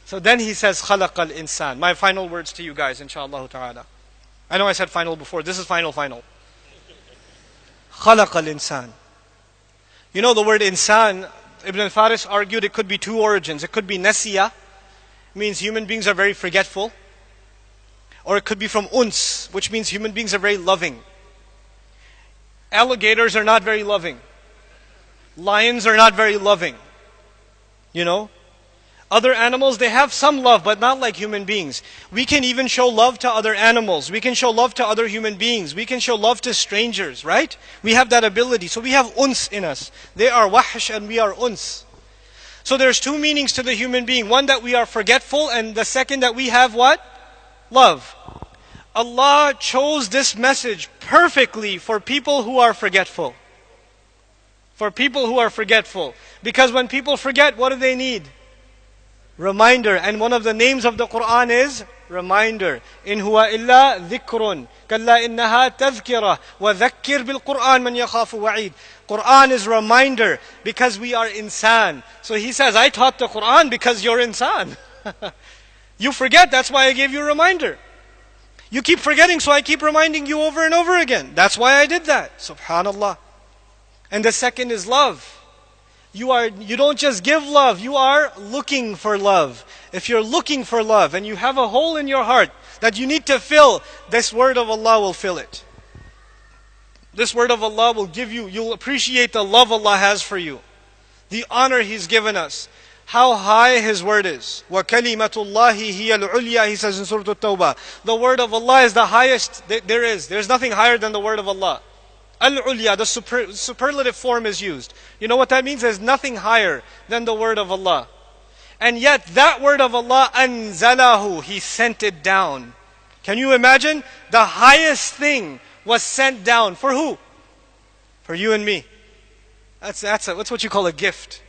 So then he says, خَلَقَ الْإِنسان. My final words to you guys, inshallah ta'ala. I know I said final before. This is final. خَلَقَ الْإِنسان. You know the word insan, Ibn al-Faris argued it could be two origins. It could be nasiya, means human beings are very forgetful. Or it could be from uns, which means human beings are very loving. Alligators are not very loving. Lions are not very loving. You know? Other animals, they have some love, but not like human beings. We can even show love to other animals. We can show love to other human beings. We can show love to strangers, right? We have that ability. So we have uns in us. They are wahsh and we are uns. So there's two meanings to the human being. One, that we are forgetful, and the second, that we have what? Love. Allah chose this message perfectly for people who are forgetful. For people who are forgetful. Because when people forget, what do they need? Reminder. And one of the names of the Quran is reminder. In huwa illa dhikrun. Kalla innaha tadhkira. Wa dhakkir bil Quran man yakhafu wa'id. Quran is reminder because we are insan. So he says, I taught the Quran because you're insan. You forget, that's why I gave you a reminder. You keep forgetting, so I keep reminding you over and over again. That's why I did that. Subhanallah. And the second is love. You don't just give love, you are looking for love. If you're looking for love and you have a hole in your heart that you need to fill, this word of Allah will fill it. This word of Allah will give you, you'll appreciate the love Allah has for you. The honor He's given us. How high His word is. وَكَلِمَةُ اللَّهِ هِيَ الْعُلْيَا, He says in Surah At-Tawbah. The word of Allah is the highest there is. There's nothing higher than the word of Allah. Al-Ulya, the superlative form is used. You know what that means? There's nothing higher than the word of Allah. And yet that word of Allah, anzalahu, He sent it down. Can you imagine? The highest thing was sent down. For who? For you and me. That's what you call a gift.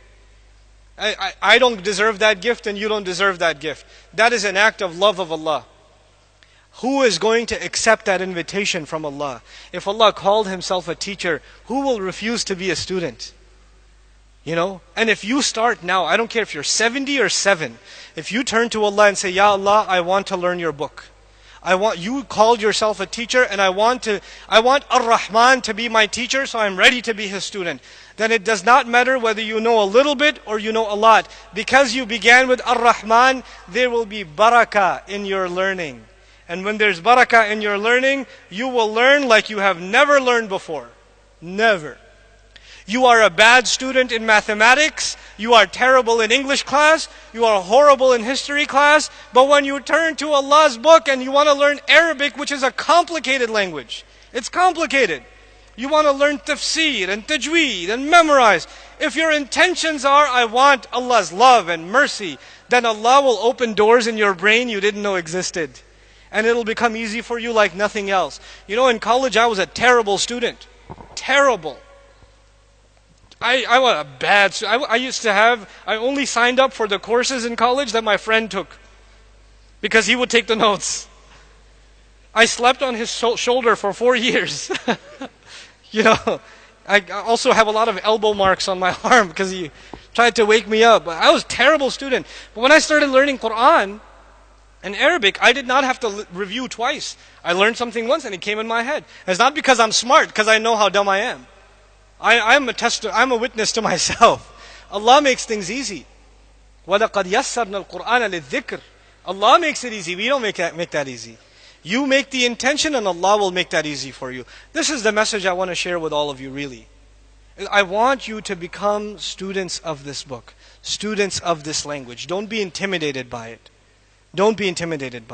I don't deserve that gift and you don't deserve that gift. That is an act of love of Allah. Who is going to accept that invitation from Allah? If Allah called Himself a teacher, who will refuse to be a student? You know? And if you start now, I don't care if you're 70 or 7, if you turn to Allah and say, Ya Allah, I want to learn your book. You called yourself a teacher and I want Ar-Rahman to be my teacher, so I'm ready to be His student. Then it does not matter whether you know a little bit or you know a lot. Because you began with Ar-Rahman, there will be barakah in your learning. And when there's barakah in your learning, you will learn like you have never learned before. Never. You are a bad student in mathematics, you are terrible in English class, you are horrible in history class, but when you turn to Allah's book and you want to learn Arabic, which is a complicated language, it's complicated. You want to learn tafsir and tajweed and memorize. If your intentions are, I want Allah's love and mercy, then Allah will open doors in your brain you didn't know existed. And it'll become easy for you like nothing else. You know, in college I was a terrible student. Terrible. I was a bad student. I only signed up for the courses in college that my friend took. Because he would take the notes. I slept on his shoulder for 4 years. You know, I also have a lot of elbow marks on my arm because he tried to wake me up. I was a terrible student. But when I started learning Quran and Arabic, I did not have to review twice. I learned something once and it came in my head. It's not because I'm smart, because I know how dumb I am. I'm a witness to myself. Allah makes things easy. وَلَقَدْ يَسَّرْنَا الْقُرْآنَ لِلذِّكْرِ. Allah makes it easy. We don't make that easy. You make the intention and Allah will make that easy for you. This is the message I want to share with all of you, really. I want you to become students of this book, students of this language. Don't be intimidated by it. Don't be intimidated by it.